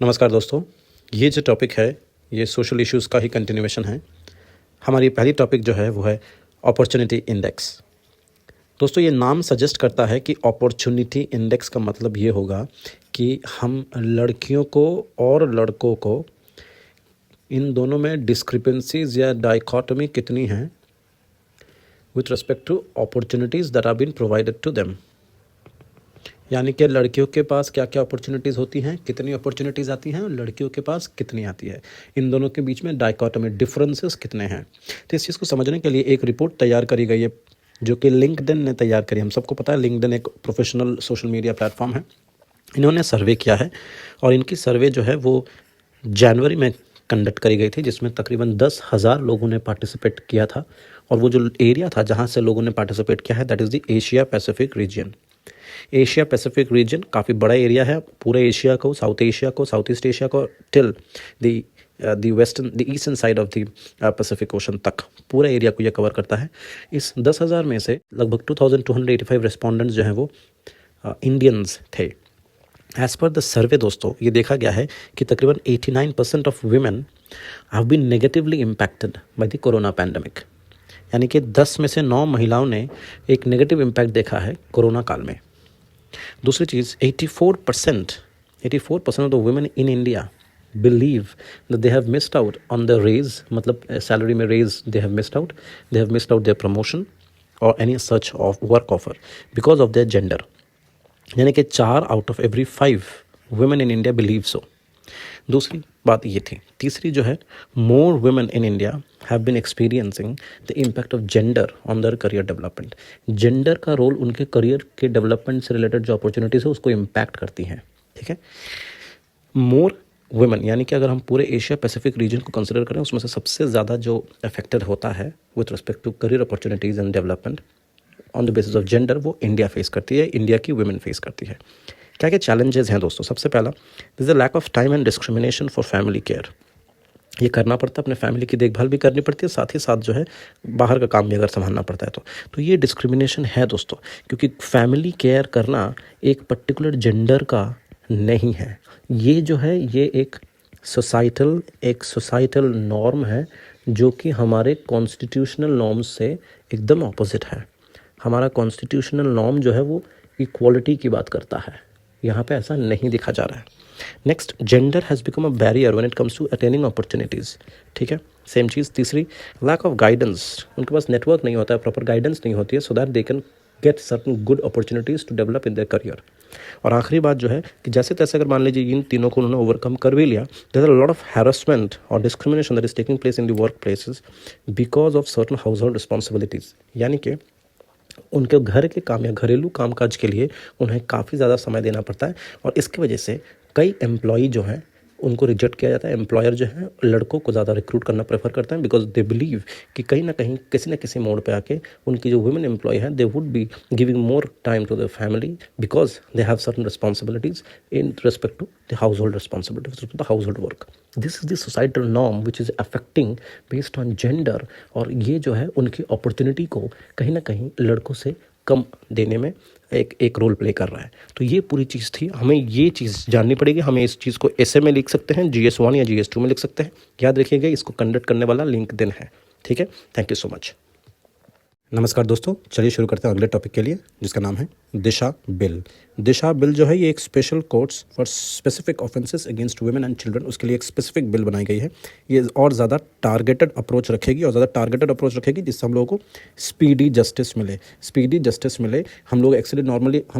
नमस्कार दोस्तों, ये जो टॉपिक है ये सोशल इश्यूज़ का ही कंटिन्यूएशन है। हमारी पहली टॉपिक जो है वो है अपॉर्चुनिटी इंडेक्स। दोस्तों ये नाम सजेस्ट करता है कि अपॉर्चुनिटी इंडेक्स का मतलब ये होगा कि हम लड़कियों को और लड़कों को इन दोनों में डिस्क्रिपेंसीज या डाइकोटमी कितनी है with respect to opportunities that are been provided to them. यानी कि लड़कियों के पास क्या क्या अपॉर्चुनिटीज़ होती हैं, कितनी अपॉर्चुनिटीज़ आती हैं और लड़कियों के पास कितनी आती है, इन दोनों के बीच में डाइकोटमी डिफरेंसेस कितने हैं। तो इस चीज़ को समझने के लिए एक रिपोर्ट तैयार करी गई है जो कि लिंक्डइन ने तैयार करी। हम सबको पता है लिंक्डइन एक प्रोफेशनल सोशल मीडिया प्लेटफॉर्म है। इन्होंने सर्वे किया है और इनकी सर्वे जो है वो जनवरी में कंडक्ट करी गई थी, जिसमें तकरीबन 10,000 लोगों ने पार्टिसिपेट किया था। और वो जो एरिया था जहाँ से लोगों ने पार्टिसिपेट किया है that is the Asia Pacific reason. Asia Pacific reason काफ़ी बड़ा एरिया है। पूरे एशिया को, साउथ एशिया को, साउथ ईस्ट एशिया को till the eastern side of the Pacific ocean तक पूरे एरिया को यह कवर करता है। इस 10,000 में से लगभग 2285 रेस्पोंडेंट्स जो हैं वो इंडियंस थे। एज़ पर द सर्वे दोस्तों ये देखा गया है कि तकरीबन 89% of women have been negatively impacted by the corona pandemic. यानी कि 10 में से 9 महिलाओं ने एक नेगेटिव इम्पैक्ट देखा है कोरोना काल में। दूसरी चीज़ 84% of the women in India believe that they have missed out on the raise, मतलब सैलरी में raise they have missed out their promotion और any such of work offer because of their gender. यानी कि 4 out of every 5 women in India believe so. दूसरी बात ये थी। तीसरी जो है, more women in India have been experiencing the impact of gender on their career development. Gender का रोल उनके करियर के डेवलपमेंट से रिलेटेड जो अपॉर्चुनिटीज़ है उसको इम्पैक्ट करती हैं। ठीक है, मोर वुमेन यानी कि अगर हम पूरे एशिया पैसिफिक रीजन को कंसिडर करें उसमें से सबसे ज़्यादा जो अफेक्टेड होता है with respect to career opportunities and development on the basis of gender, वो इंडिया फेस करती है, इंडिया की वुमेन फेस करती है। क्या क्या चैलेंजेस हैं दोस्तों? सबसे पहला, this the lack of time and discrimination for family care. ये करना पड़ता है, अपने फैमिली की देखभाल भी करनी पड़ती है, साथ ही साथ जो है बाहर का काम भी अगर संभालना पड़ता है तो ये डिस्क्रिमिनेशन है दोस्तों, क्योंकि फैमिली केयर करना एक पर्टिकुलर जेंडर का नहीं है। ये जो है ये एक सोसाइटल नॉर्म है जो कि हमारे कॉन्स्टिट्यूशनल नॉर्म्स से एकदम ऑपोजिट है। हमारा कॉन्स्टिट्यूशनल नॉर्म जो है वो इक्वालिटी की बात करता है, यहाँ पे ऐसा नहीं दिखा जा रहा है। Next, gender has become a barrier when it comes to attaining opportunities. ठीक है, सेम चीज़। तीसरी, लैक ऑफ गाइडेंस। उनके पास नेटवर्क नहीं होता है, प्रॉपर गाइडेंस नहीं होती है so that they can get certain good opportunities to develop in their career. और आखिरी बात जो है कि जैसे तैसे अगर मान लीजिए इन तीनों को उन्होंने ओवरकम कर भी लिया, there is a lot of harassment और discrimination that is taking place in the workplaces because of certain household responsibilities. यानी कि उनके घर के काम या घरेलू कामकाज के लिए उन्हें काफ़ी ज़्यादा समय देना पड़ता है और इसकी वजह से कई एम्प्लॉई जो हैं उनको रिजेक्ट किया जाता है। एम्प्लॉयर जो है लड़कों को ज़्यादा रिक्रूट करना प्रेफर करते हैं बिकॉज दे बिलीव कि कहीं ना कहीं किसी न किसी मोड़ पे आके उनकी जो वुमेन एम्प्लॉय है they would be giving more time to the family because they have certain responsibilities in respect to the household responsibilities to the household work. This is the societal norm which is affecting based on gender. और ये जो है उनकी opportunity को कहीं ना कहीं लड़कों से कम देने में एक रोल प्ले कर रहा है। तो ये पूरी चीज़ थी, हमें ये चीज़ जाननी पड़ेगी। हमें इस चीज़ को ऐसे में लिख सकते हैं, GS1 या GS2 में लिख सकते हैं। याद रखिएगा इसको कंडक्ट करने वाला लिंक्डइन है। ठीक है, थैंक यू सो मच। नमस्कार दोस्तों, चलिए शुरू करते हैं अगले टॉपिक के लिए जिसका नाम है दिशा बिल। दिशा बिल जो है ये एक special courts for specific offences against women and children, उसके लिए एक स्पेसिफिक बिल बनाई गई है। ये और ज़्यादा टारगेटेड अप्रोच रखेगी जिससे हम लोगों को स्पीडी जस्टिस मिले। हम लोग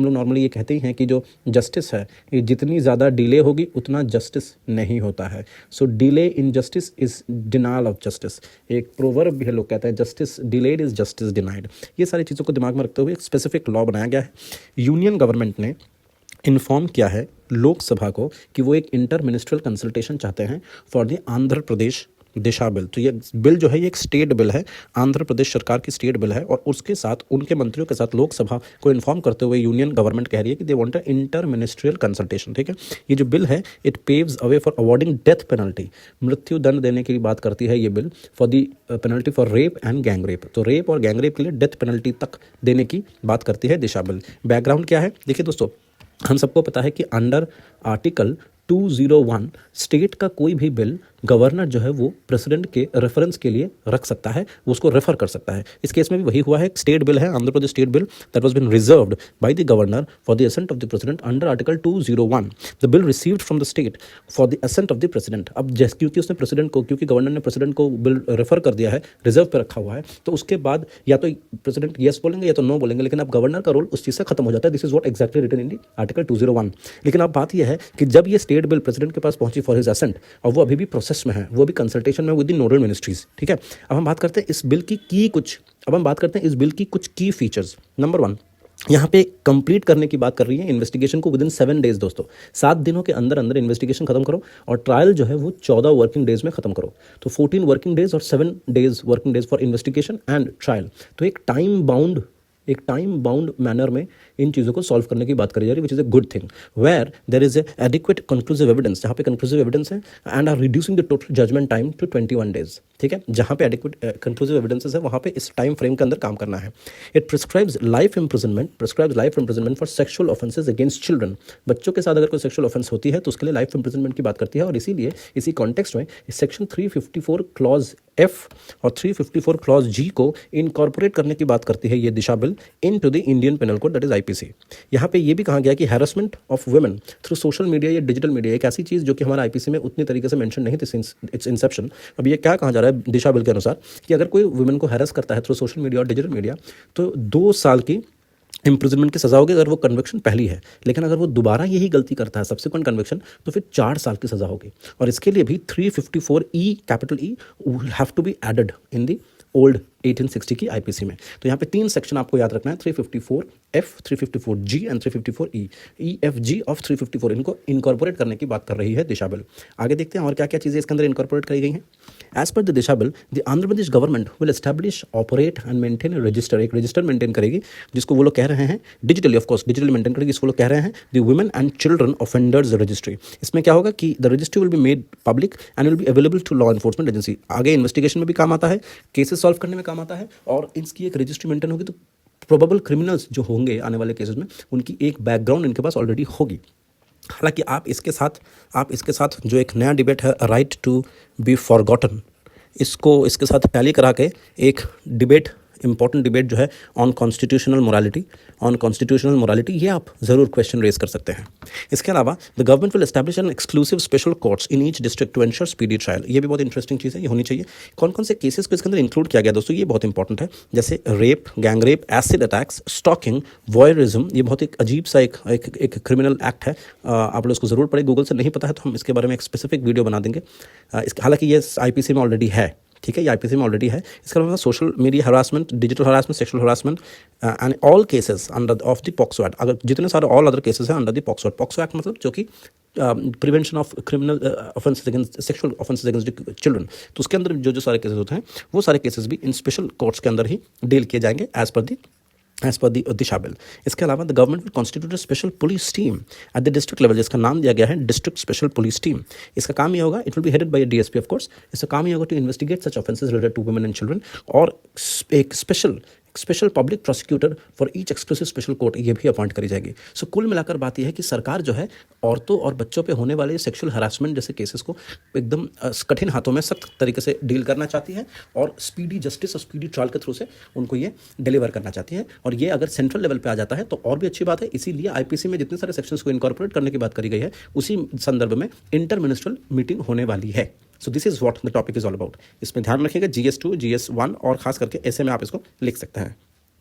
नॉर्मली ये कहते ही हैं कि जो जस्टिस है ये जितनी ज़्यादा डिले होगी उतना जस्टिस नहीं होता है। So delay in justice is denial of justice. एक प्रोवर्ब भी है, लोग कहते हैं justice delayed is justice denied. ये सारी चीज़ों को दिमाग में रखते हुए एक स्पेसिफिक लॉ बनाया गया है। यूनियन गवर्नमेंट ने इन्फॉर्म किया है लोकसभा को कि वो एक इंटर मिनिस्ट्रियल कंसल्टेशन चाहते हैं for the Andhra Pradesh Disha bill. तो ये बिल जो है ये एक स्टेट बिल है, आंध्र प्रदेश सरकार की स्टेट बिल है और उसके साथ उनके मंत्रियों के साथ लोकसभा को इन्फॉर्म करते हुए यूनियन गवर्नमेंट कह रही है कि they want a inter ministerial consultation. ठीक है, ये जो बिल है it paves away for awarding death penalty, मृत्यु दंड देने की बात करती है ये bill for the penalty for rape and gang rape. तो रेप और गैंग रेप के लिए डेथ पेनल्टी तक देने की बात करती है दिशा बिल। बैकग्राउंड क्या है देखिए दोस्तों, हम सबको पता है कि अंडर आर्टिकल 201 स्टेट का कोई भी बिल गवर्नर जो है वो प्रेसिडेंट के रेफरेंस के लिए रख सकता है, वो उसको रेफर कर सकता है। इस केस में भी वही हुआ है। स्टेट बिल है, Andhra Pradesh state bill that was been reserved by the governor for the assent of the president under article 201। The bill received from the state for the assent of the president. अब जैसे क्योंकि उसने president को, क्योंकि governor ने president को bill refer कर दिया है, रिजर्व पे रखा हुआ है, तो उसके बाद या तो प्रेसिडेंट यस बोलेंगे या तो नो बोलेंगे, लेकिन अब गवर्नर का रोल उस चीज़ से खत्म हो जाता है। This is what exactly written in the article 201। लेकिन अब बात यह है कि जब ये स्टेट बिल प्रेसिडेंट के पास पहुंची फॉर हिज असेंट, और वो अभी भी प्रोसेस में है, वो भी कंसल्टेशन में विद द नोडल मिनिस्ट्रीज, ठीक है। अब हम बात करते हैं इस बिल की कुछ की फीचर्स। नंबर 1, यहाँ पे कंप्लीट करने की बात कर रही है इन्वेस्टिगेशन को विदिन 7 डेज। दोस्तों 7 दिनों के अंदर अंदर इन्वेस्टिगेशन खत्म करो, और ट्रायल जो है वो 14 वर्किंग डेज में खत्म करो। तो 14 वर्किंग डेज और 7 days working days for investigation and trial. तो एक टाइम बाउंड मैनर में इन चीज़ों को सॉल्व करने की बात करी जा रही है, which is a good thing. Where there is adequate conclusive evidence, जहाँ पे कंक्लूसिव एविडेंस है, and are reducing the total judgement time to 21 days, ठीक है। जहाँ पे एडिक्वेट कंक्लूसिव एविडेंसेस है, वहाँ पे इस टाइम फ्रेम के अंदर काम करना है। It prescribes life imprisonment for sexual offences against children. बच्चों के साथ अगर कोई सेक्शुअल ऑफेंस होती है तो उसके लिए लाइफ इम्प्रिजनमेंट की बात करती है, और इसीलिए इसी कॉन्टेक्स्ट में सेक्शन 354 क्लॉज एफ और 354 क्लॉज जी को इनकॉर्पोरेट करने की बात करती है ये Disha bill into the Indian penal code, that is IPC. यहाँ पे ये भी कहा गया कि harassment of women through social media या डिजिटल मीडिया, एक ऐसी चीज़ जो कि हमारा आईपीसी में उतनी तरीके से मेंशन नहीं थी इट्स इंसेप्शन। अब ये क्या कहा जा रहा है दिशा बिल के अनुसार कि अगर कोई वुमेन को हैरेस करता है थ्रू सोशल मीडिया और डिजिटल मीडिया, तो 2 साल की इम्प्रिजनमेंट की सजा होगी अगर वो कन्विक्शन पहली है, लेकिन अगर वो दोबारा यही गलती करता है सब्सिक्वेंट कन्विक्शन, तो फिर 4 साल की सजा होगी। और इसके लिए भी 354E capital E have to be added in the old 1860 की आईपीसी में। तो यहाँ पे 3 सेक्शन आपको याद रखना है, 354F, 354G and 354E। EFG of 354 इनको इनकॉर्पोरेट करने की बात कर रही है दिशा बिल। आगे देखते हैं और क्या क्या चीज़ें इसके अंदर इनकॉर्पोरेट करी गई हैं। As per the Disha bill, the Andhra Pradesh government will establish, operate and maintain a register, एक रजिस्टर मेंटेन करेगी जिसको वो लोग कह रहे हैं डिजिटली, ऑफकोर्स डिजिटली मेंटेन करेगी, जिसको लोग कह रहे हैं the women and children offenders registry. इसमें क्या होगा कि the registry will be made public and will be available to law enforcement agency. आगे इन्वेस्टिगेशन में भी काम आता है, केसेस सॉल्व करने में काम आता है, और इसकी एक रजिस्ट्री मेंटेन होगी तो प्रोबेबल क्रिमिनल्स जो होंगे आने वाले केसेस में, उनकी एक बैकग्राउंड इनके पास ऑलरेडी होगी। हालांकि आप इसके साथ जो एक नया डिबेट है, राइट टू बी फॉरगॉटन, इसके साथ टैली करा के एक डिबेट, इंपॉर्टेंट डिबेट जो है ऑन कॉन्स्टिट्यूशनल मोरालिटी, ये आप ज़रूर क्वेश्चन रेज कर सकते हैं। इसके अलावा the government will establish an exclusive special courts in each district to ensure speedy trial. ये भी बहुत इंटरेस्टिंग चीज़ है, ये होनी चाहिए। कौन कौन से केसेस को इसके अंदर इंक्लूड किया गया दोस्तों, ये बहुत इंपॉर्टेंट है, जैसे rape, gang rape, acid attacks, stalking, voyeurism. ये बहुत एक अजीब सा एक क्रिमिनल एक्ट है, आप लोग इसको ज़रूर पढ़े। गूगल से नहीं पता है तो हम इसके बारे में एक स्पेसिफिक वीडियो बना देंगे। हालांकि ये आईपीसी में ऑलरेडी है, ठीक है, ये आईपीसी में ऑलरेडी है। इसके अलावा social media harassment, digital harassment, sexual harassment and all cases under of the POCSO act. अगर जितने सारे ऑल अदर केसेस हैं अंडर द पॉक्सो एक्ट मतलब जो कि prevention of criminal offences against sexual offences against children, तो उसके अंदर जो सारे केसेस होते हैं वो सारे केसेस भी इन स्पेशल कोर्ट्स के अंदर ही डील किए जाएंगे as per the Disha bill. इसके अलावा the government will constitute a special police team at the district level, जिसका नाम दिया गया है डिस्ट्रिक्ट स्पेशल पुलिस टीम। इसका काम ये होगा, it will be headed by DSP of course. इसका काम ये होगा to investigate such offences related to women and children, और एक special public prosecutor for each exclusive special court ये भी अपॉइंट करी जाएगी। सो कुल मिलाकर बात यह है कि सरकार जो है औरतों और बच्चों पे होने वाले सेक्सुअल हरासमेंट जैसे केसेस को एकदम कठिन हाथों में सख्त तरीके से डील करना चाहती है, और स्पीडी जस्टिस और स्पीडी ट्रायल के थ्रू से उनको ये डिलीवर करना चाहती है। और ये अगर सेंट्रल लेवल पे आ जाता है तो और भी अच्छी बात है। इसीलिए आईपीसी में जितने सारे सेक्शंस को इनकॉर्पोरेट करने की बात करी गई है, उसी संदर्भ में इंटर मिनिस्ट्रियल मीटिंग होने वाली है। So this is what the topic is all about. इसमें ध्यान रखिएगा GS2, GS1 और खास करके ऐसे में आप इसको लिख सकते हैं।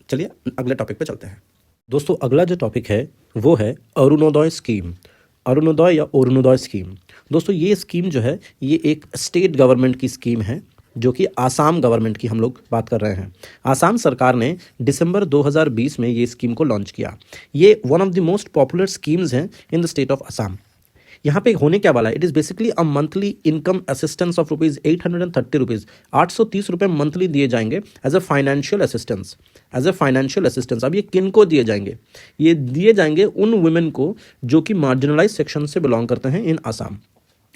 चलिए अगले टॉपिक पे चलते हैं दोस्तों। अगला जो टॉपिक है वो है अरुणोदय स्कीम, अरुणोदय या अरुणोदय स्कीम। दोस्तों ये स्कीम जो है ये एक स्टेट गवर्नमेंट की स्कीम है, जो कि आसाम गवर्नमेंट की हम लोग बात कर रहे हैं। आसाम सरकार ने दिसंबर 2020 में ये स्कीम को लॉन्च किया। ये one of the most popular schemes हैं in the state of Assam. यहाँ पे होने क्या वाला है, it is basically a monthly income assistance of ₹830, 830 रुपये मंथली दिए जाएंगे एज अ फाइनेंशियल असिस्टेंस। अब ये किन को दिए जाएंगे, ये दिए जाएंगे उन वुमेन को जो कि मार्जिनलाइज सेक्शन से बिलोंग करते हैं इन आसाम।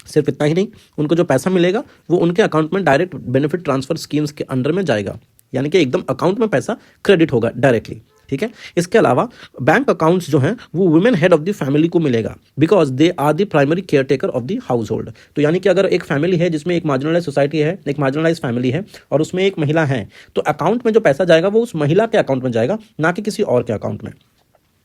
सिर्फ इतना ही नहीं, उनको जो पैसा मिलेगा वो उनके अकाउंट में डायरेक्ट बेनिफिट ट्रांसफर स्कीम्स के अंडर में जाएगा, यानी कि एकदम अकाउंट में पैसा क्रेडिट होगा डायरेक्टली, ठीक है। इसके अलावा बैंक अकाउंट्स जो हैं वो women head of the family को मिलेगा, because they are the primary caretaker of the household. तो यानी कि अगर एक फैमिली है जिसमें एक मार्जिनलाइज सोसाइटी है, एक मार्जिनलाइज फैमिली है और उसमें एक महिला है, तो अकाउंट में जो पैसा जाएगा वो उस महिला के अकाउंट में जाएगा, ना कि किसी और के अकाउंट में।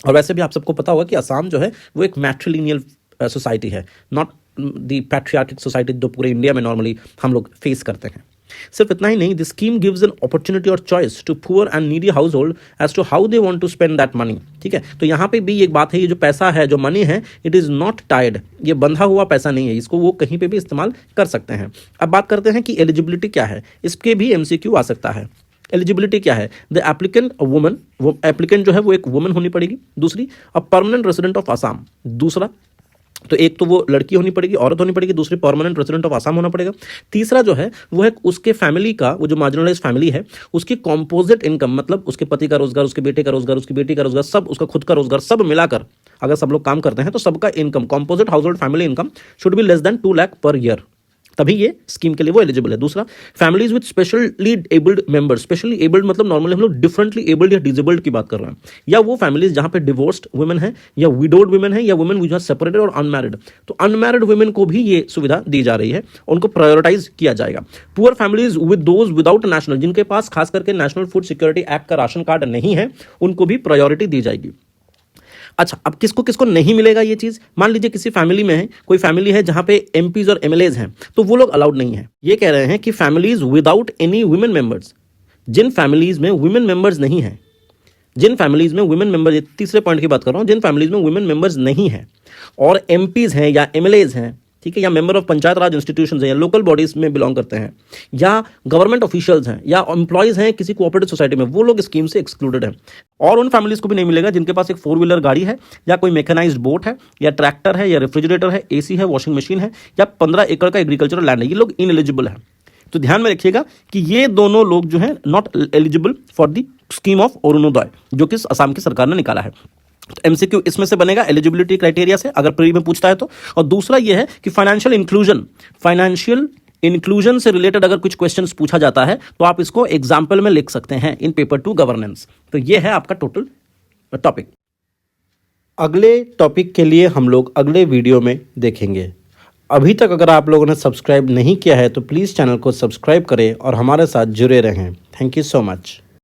और वैसे भी आप सबको पता होगा कि असम जो है वो एक मैट्रिलिनियल सोसाइटी है, नॉट द पैट्रियार्किक सोसाइटी जो पूरे इंडिया में नॉर्मली हम लोग फेस करते हैं। सिर्फ इतना ही नहीं, this scheme gives an opportunity और choice to poor and needy household as to how they want to spend that money. ठीक है, तो यहाँ पे भी एक बात है, ये जो पैसा है, जो मनी है, इट इज़ नॉट टाइड, ये बंधा हुआ पैसा नहीं है, इसको वो कहीं पे भी इस्तेमाल कर सकते हैं। अब बात करते हैं कि एलिजिबिलिटी क्या है, इसके भी MCQ आ सकता है। एलिजिबिलिटी क्या है? द एप्लीकेंट वुमन, वो एप्लीकेंट जो है वो एक वुमन होनी पड़ेगी। दूसरी, a permanent resident of Assam. दूसरा, तो एक तो वो लड़की होनी पड़ेगी, औरत होनी पड़ेगी, दूसरी परमानेंट रेसिडेंट ऑफ आसाम होना पड़ेगा। तीसरा जो है वो है उसके फैमिली का, वो जो मार्जिनलाइज फैमिली है उसकी कॉम्पोजिट इनकम, मतलब उसके पति का रोजगार, उसके बेटे का रोजगार, उसकी बेटी का रोजगार, सब उसका खुद का रोजगार, सब मिलाकर अगर सब लोग काम करते हैं तो सबका income, composite house hold family income should be less than 2 lakh per year, तभी ये स्कीम के लिए वो एलिजिबल है। दूसरा, families with specially abled members. Specially abled मतलब नॉर्मली हम लोग डिफरेंटली एबल्ड या डिजेबल्ड की बात कर रहे हैं, या वो फैमिलीज जहां पे डिवोर्स्ड वुमेन है, या विडोड वुमेन है, या वुमेन विच आर सेपरेटेड और अनमैरिड। तो अनमैरिड वुमेन को भी ये सुविधा दी जा रही है, उनको प्रायोरिटाइज किया जाएगा। Poor families with those without national, जिनके पास खास करके नेशनल फूड सिक्योरिटी एक्ट का राशन कार्ड नहीं है, उनको भी प्रायोरिटी दी जाएगी। अच्छा, अब किसको किसको नहीं मिलेगा ये चीज़? मान लीजिए किसी फैमिली में है, कोई फैमिली है जहां पे MPs और MLAs हैं, तो वो लोग अलाउड नहीं है। ये कह रहे हैं कि families without any women members, जिन फैमिलीज में वुमेन मेंबर्स नहीं है, जिन फैमिलीज में वुमेन मेंबर्स, तीसरे पॉइंट की बात कर रहा हूं, जिन फैमिलीज में वुमेन मेंबर्स नहीं है और MPs हैं या MLAs हैं, ठीक है, या member of panchayat Raj institutions हैं, या लोकल बॉडीज में बिलोंग करते हैं, या गवर्नमेंट ऑफिशियल्स हैं, या एम्प्लॉयज हैं किसी कोऑपरेटिव सोसाइटी में, वो लोग स्कीम से एक्सक्लूडेड हैं। और उन फैमिलीज को भी नहीं मिलेगा जिनके पास एक 4 व्हीलर गाड़ी है, या कोई मैकेनाइज्ड बोट है, या ट्रैक्टर है, या रेफ्रिजरेटर है, AC है, वॉशिंग मशीन है, या 15 एकड़ का एग्रीकल्चरल लैंड है। ये लोग इनएलिजिबल है। तो ध्यान में रखिएगा कि ये दोनों लोग जो है not eligible for the scheme of Orunodoi, जो कि असम की सरकार ने निकाला है। तो MCQ इसमें से बनेगा एलिजिबिलिटी क्राइटेरिया से, अगर प्री में पूछता है तो। और दूसरा ये है कि फाइनेंशियल इंक्लूजन से रिलेटेड अगर कुछ क्वेश्चंस पूछा जाता है तो आप इसको एग्जाम्पल में लिख सकते हैं इन पेपर 2 गवर्नेंस। तो ये है आपका टोटल टॉपिक। अगले टॉपिक के लिए हम लोग अगले वीडियो में देखेंगे। अभी तक अगर आप लोगों ने सब्सक्राइब नहीं किया है तो प्लीज़ चैनल को सब्सक्राइब करें और हमारे साथ जुड़े रहें। Thank you so much.